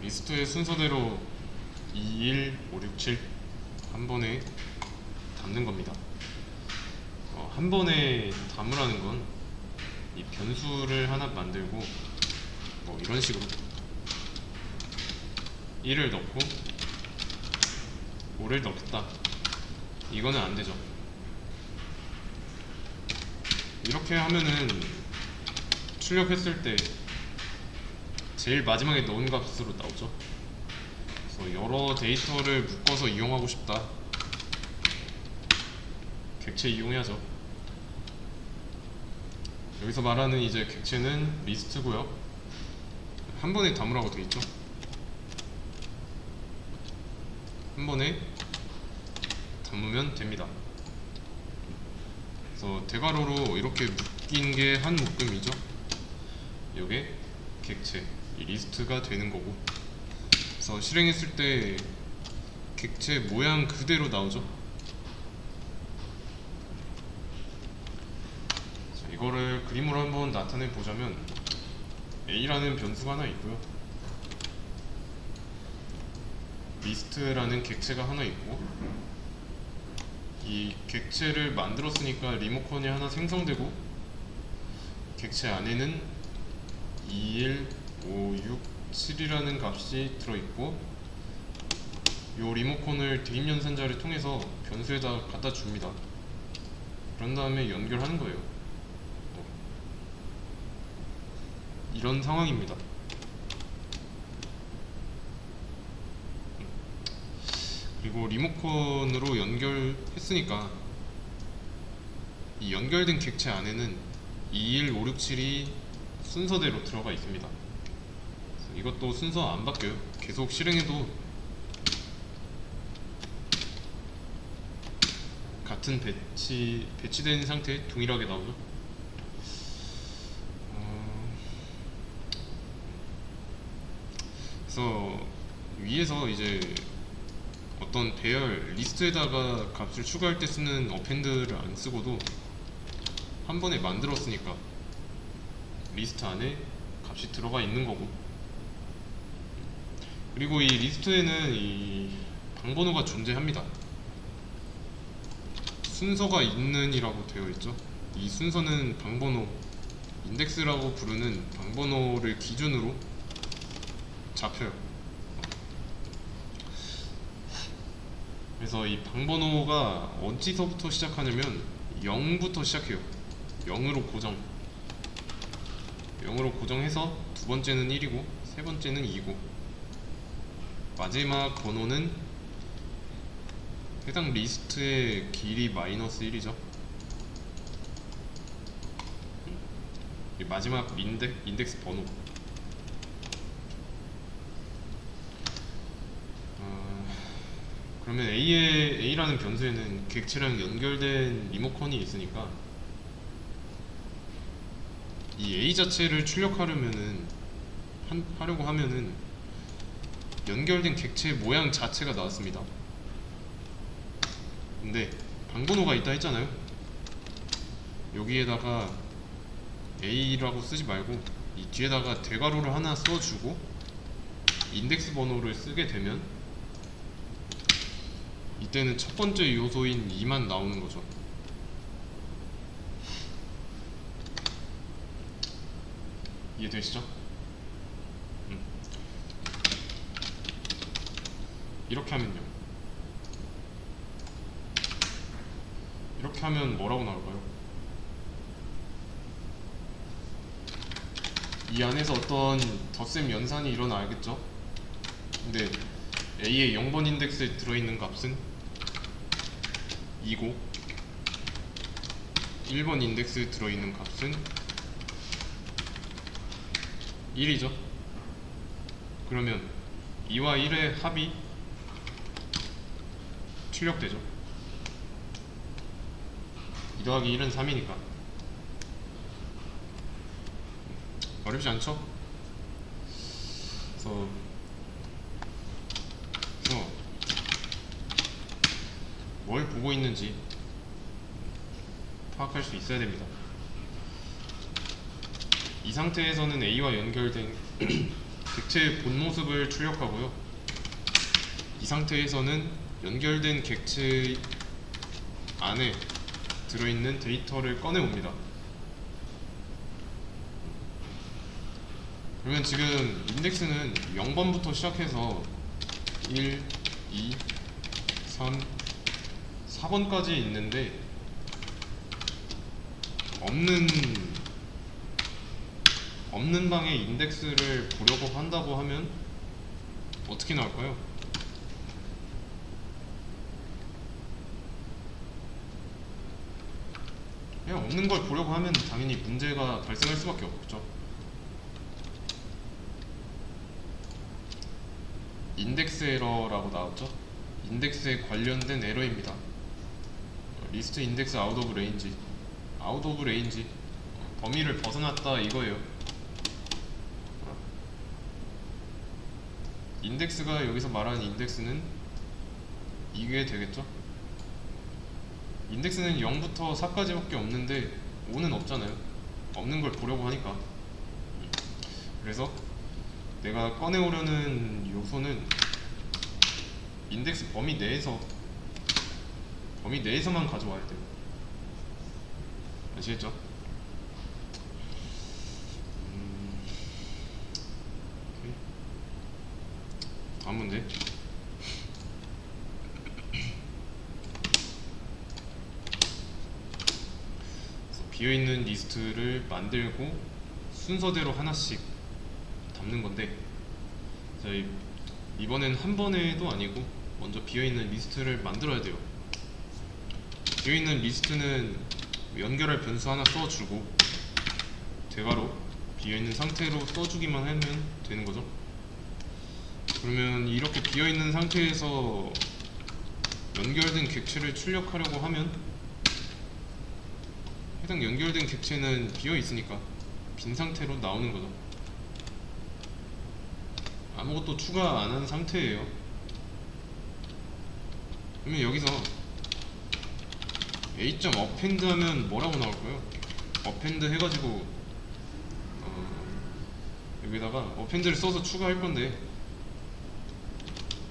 리스트의 순서대로 2, 1, 5, 6, 7 한 번에 담는 겁니다. 한 번에 담으라는 건 이 변수를 하나 만들고 뭐 이런 식으로 1을 넣고 5를 넣겠다, 이거는 안 되죠. 이렇게 하면은 출력했을 때 제일 마지막에 넣은 값으로 나오죠. 그래서 여러 데이터를 묶어서 이용하고 싶다, 객체 이용해야죠. 여기서 말하는 이제 객체는 리스트고요. 한 번에 담으라고 되어 있죠. 한 번에 담으면 됩니다. 그래서 대괄호로 이렇게 묶인 게 한 묶음이죠. 이게 객체, 이 리스트가 되는 거고, 그래서 실행했을 때 객체 모양 그대로 나오죠. 이거를 그림으로 한번 나타내 보자면 A라는 변수가 하나 있고요, 리스트라는 객체가 하나 있고, 이 객체를 만들었으니까 리모컨이 하나 생성되고, 객체 안에는 2, 1, 5, 6, 7이라는 값이 들어있고, 요 리모컨을 대입 연산자를 통해서 변수에다 갖다 줍니다. 그런 다음에 연결하는 거예요. 이런 상황입니다. 그리고 리모컨으로 연결했으니까 이 연결된 객체 안에는 2, 1, 5, 6, 7이 순서대로 들어가 있습니다. 이것도 순서 안 바뀌어요. 계속 실행해도 같은 배치된 상태 동일하게 나오죠. 그래서 위에서 이제 어떤 배열 리스트에다가 값을 추가할 때 쓰는 어펜드를 안 쓰고도 한 번에 만들었으니까 리스트 안에 값이 들어가 있는 거고, 그리고 이 리스트에는 이 방번호가 존재합니다. 순서가 있는 이라고 되어 있죠. 이 순서는 방번호, 인덱스라고 부르는 방번호를 기준으로 잡혀요. 그래서 이 방번호가 어디서부터 시작하냐면 0부터 시작해요. 0으로 고정해서 두 번째는 1이고 세 번째는 2고 마지막 번호는 해당 리스트의 길이 마이너스 1이죠. 마지막 인덱스 번호. 그러면 A라는 변수에는 객체랑 연결된 리모컨이 있으니까 이 A 자체를 하려고 하면은 연결된 객체 모양 자체가 나왔습니다. 근데 방번호가 있다 했잖아요. 여기에다가 A라고 쓰지 말고 이 뒤에다가 대괄호를 하나 써주고 인덱스 번호를 쓰게 되면 이때는 첫 번째 요소인 2만 나오는 거죠. 이해되시죠? 이렇게 하면요. 이렇게 하면 뭐라고 나올까요? 이 안에서 어떤 덧셈 연산이 일어나겠죠? 근데 A의 0번 인덱스에 들어있는 값은 2고 1번 인덱스에 들어있는 값은 1이죠. 그러면 2와 1의 합이 출력되죠. 2 더하기 1은 3이니까 어렵지 않죠? 그래서 뭘 보고 있는지 파악할 수 있어야 됩니다. 이 상태에서는 A와 연결된 객체의 본 모습을 출력하고요. 이 상태에서는 연결된 객체 안에 들어있는 데이터를 꺼내옵니다. 그러면 지금 인덱스는 0번부터 시작해서 1, 2, 3, 4번까지 있는데 없는 방에 인덱스를 보려고 한다고 하면 어떻게 나올까요? 그냥 없는 걸 보려고 하면 당연히 문제가 발생할 수밖에 없죠. 인덱스 에러라고 나왔죠? 인덱스에 관련된 에러입니다. 리스트 인덱스 아웃 오브 레인지, 아웃 오브 레인지, 범위를 벗어났다 이거예요. 인덱스가 여기서 말하는 인덱스는 이게 되겠죠? 인덱스는 0부터 4까지 밖에 없는데 5는 없잖아요. 없는 걸 보려고 하니까. 그래서 내가 꺼내오려는 요소는 인덱스 범위 내에서만 가져와야 돼요. 아시겠죠? 오케이. 다음 문제. 비어있는 리스트를 만들고 순서대로 하나씩 담는 건데, 저희 이번엔 한 번에도 아니고 먼저 비어있는 리스트를 만들어야 돼요. 비어있는 리스트는 연결할 변수 하나 써주고 대괄호 비어있는 상태로 써주기만 하면 되는 거죠. 그러면 이렇게 비어있는 상태에서 연결된 객체를 출력하려고 하면 해당 연결된 객체는 비어있으니까 빈 상태로 나오는 거죠. 아무것도 추가 안 한 상태예요. 그러면 여기서 a.append 하면 뭐라고 나올까요? append 해가지고 여기다가 append를 써서 추가할 건데,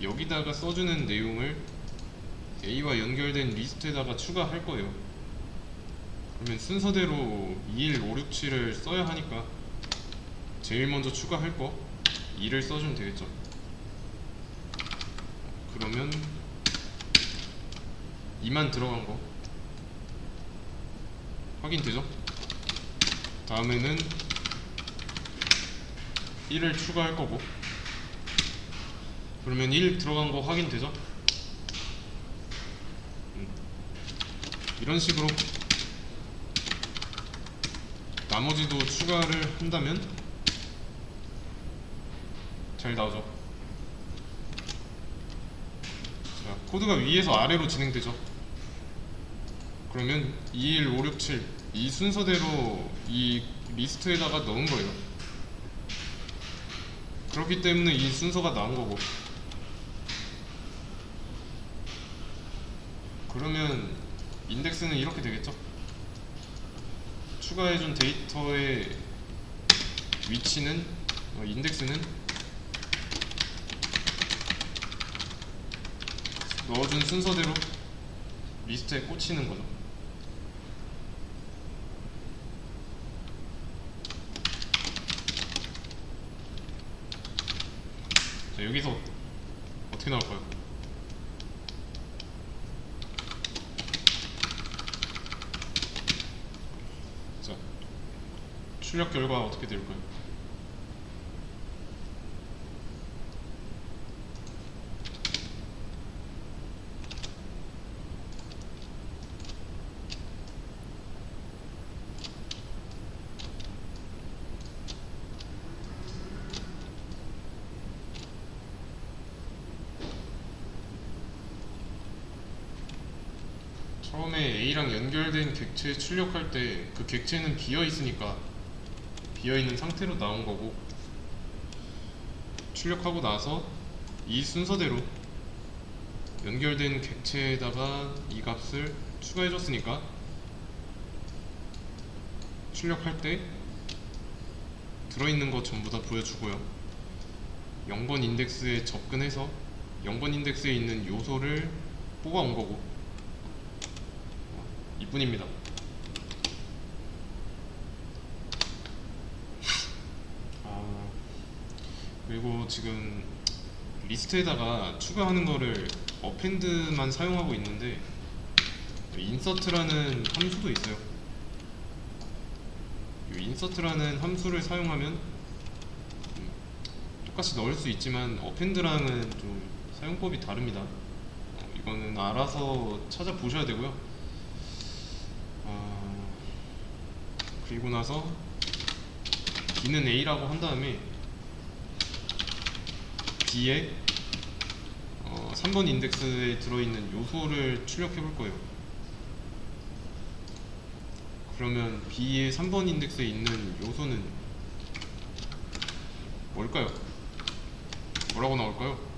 여기다가 써주는 내용을 a와 연결된 리스트에다가 추가할 거예요. 그러면 순서대로 2, 1, 5, 6, 7을 써야 하니까 제일 먼저 추가할 거 2를 써주면 되겠죠. 그러면 2만 들어간 거 확인되죠? 다음에는 1을 추가할 거고, 그러면 1 들어간 거 확인되죠? 이런 식으로 나머지도 추가를 한다면 잘 나오죠. 자, 코드가 위에서 아래로 진행되죠. 그러면 2, 1, 5, 6, 7 이 순서대로 이 리스트에다가 넣은 거예요. 그렇기 때문에 이 순서가 나온 거고, 그러면 인덱스는 이렇게 되겠죠. 추가해준 데이터의 위치는 인덱스는 넣어준 순서대로 리스트에 꽂히는 거죠. 자, 여기서 어떻게 나올까요? 자, 출력 결과 어떻게 될까요? 처음에 A랑 연결된 객체 출력할 때 그 객체는 비어 있으니까 비어 있는 상태로 나온 거고, 출력하고 나서 이 순서대로 연결된 객체에다가 이 값을 추가해 줬으니까 출력할 때 들어있는 거 전부 다 보여주고요. 0번 인덱스에 접근해서 0번 인덱스에 있는 요소를 뽑아온 거고, 이뿐입니다. 그리고 지금 리스트에다가 추가하는 거를 어펜드만 사용하고 있는데, 인서트라는 함수도 있어요. 이 인서트라는 함수를 사용하면 똑같이 넣을 수 있지만 어펜드랑은 좀 사용법이 다릅니다. 이거는 알아서 찾아보셔야 되고요. 그리고 나서 b는 a라고 한 다음에 b에 3번 인덱스에 들어있는 요소를 출력해 볼 거예요. 그러면 b의 3번 인덱스에 있는 요소는 뭘까요? 뭐라고 나올까요?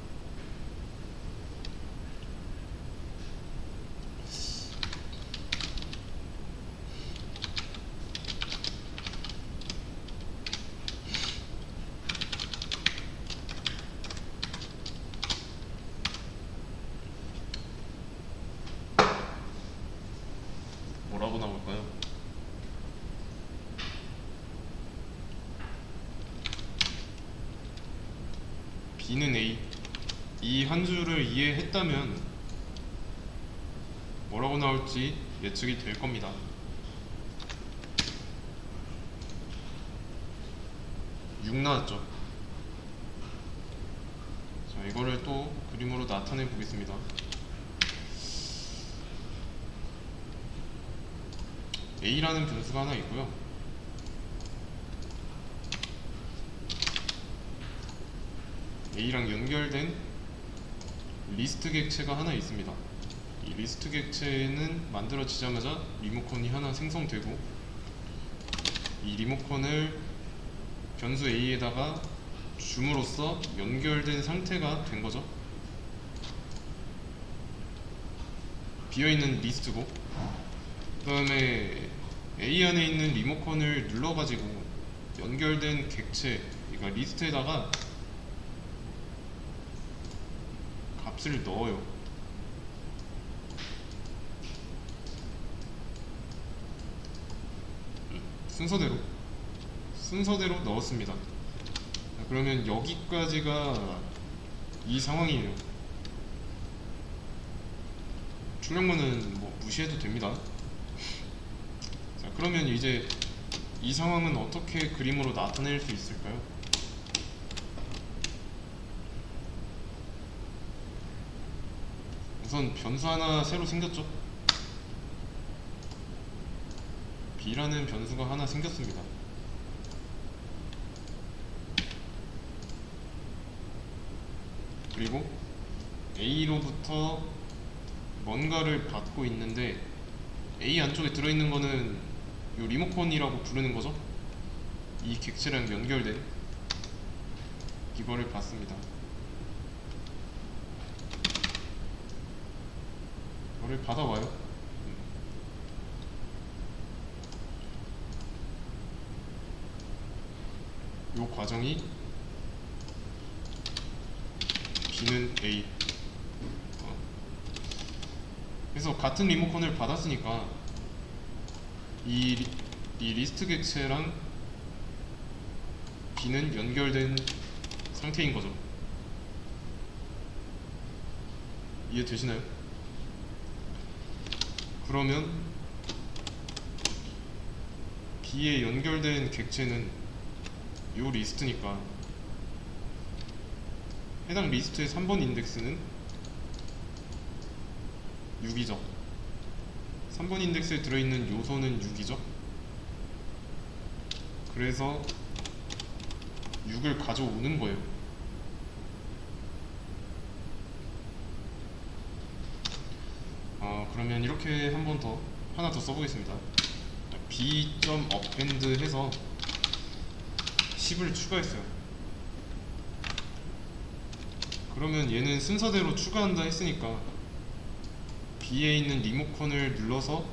뭐라고 나올까요? b는 a, 이 한 줄을 이해했다면 뭐라고 나올지 예측이 될 겁니다. (6) 나왔죠. 자, 이거를 또 그림으로 나타내 보겠습니다. a라는 변수가 하나 있고요. a랑 연결된 리스트 객체가 하나 있습니다. 이 리스트 객체는 만들어지자마자 리모컨이 하나 생성되고, 이 리모컨을 변수 a에다가 줌으로써 연결된 상태가 된 거죠. 비어있는 리스트고, 그 다음에 a 안에 있는 리모컨을 눌러가지고 연결된 객체, 그러니까 리스트에다가 값을 넣어요. 순서대로 넣었습니다. 그러면 여기까지가 이 상황이에요. 출력문은 뭐 무시해도 됩니다. 자, 그러면 이제 이 상황은 어떻게 그림으로 나타낼 수 있을까요? 우선 변수 하나 새로 생겼죠? b라는 변수가 하나 생겼습니다. 그리고 a로부터 뭔가를 받고 있는데, a 안쪽에 들어있는 거는 이 리모컨이라고 부르는 거죠. 이 객체랑 연결된 이거를 받습니다. 이거를 받아와요. 이 과정이 b는 a. 그래서 같은 리모컨을 받았으니까 이 리스트 객체랑 b는 연결된 상태인 거죠. 이해되시나요? 그러면 b에 연결된 객체는 이 리스트니까 해당 리스트의 3번 인덱스는 6이죠. 3번 인덱스에 들어있는 요소는 6이죠. 그래서 6을 가져오는 거예요. 그러면 이렇게 한 번 더, 하나 더 써보겠습니다. b.append 해서 10을 추가했어요. 그러면 얘는 순서대로 추가한다 했으니까 b에 있는 리모컨을 눌러서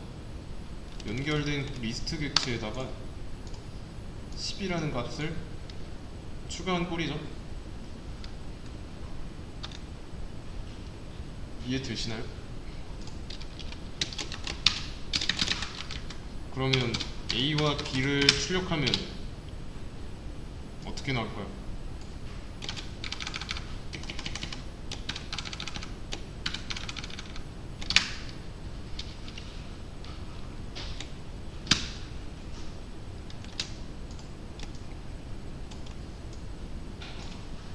연결된 리스트 객체에다가 10이라는 값을 추가한 꼴이죠. 이해되시나요? 그러면 A와 B를 출력하면 어떻게 나올까요?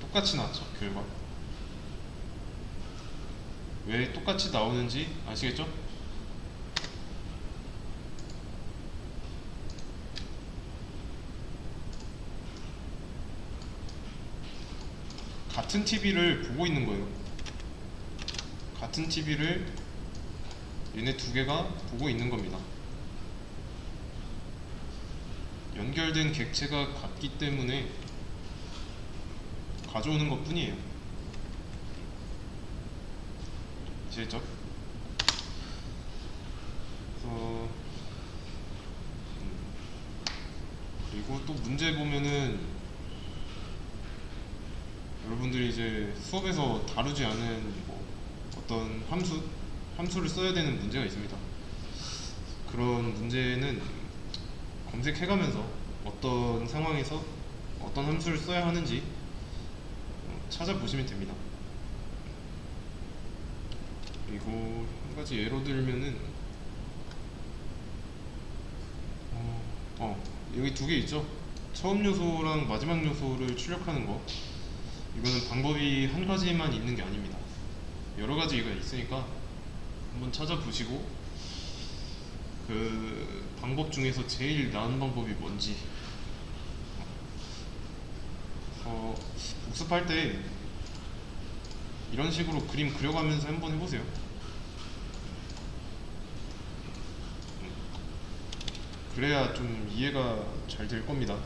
똑같이 나왔죠, 결과. 왜 똑같이 나오는지 아시겠죠? 같은 TV를 보고 있는 거예요. 같은 TV를 얘네 두 개가 보고 있는 겁니다. 연결된 객체가 같기 때문에 가져오는 것 뿐이에요. 아시겠죠? 그래서 그리고 또 문제 보면은 여러분들이 이제 수업에서 다루지 않은 뭐 어떤 함수를 써야 되는 문제가 있습니다. 그런 문제는 검색해가면서 어떤 상황에서 어떤 함수를 써야 하는지 찾아보시면 됩니다. 그리고 한 가지 예로 들면은 여기 두 개 있죠. 처음 요소랑 마지막 요소를 출력하는 거. 이거는 방법이 한 가지만 있는 게 아닙니다. 여러 가지가 있으니까 한번 찾아보시고 그 방법 중에서 제일 나은 방법이 뭔지 복습할 때 이런 식으로 그림 그려가면서 한번 해보세요. 그래야 좀 이해가 잘 될 겁니다.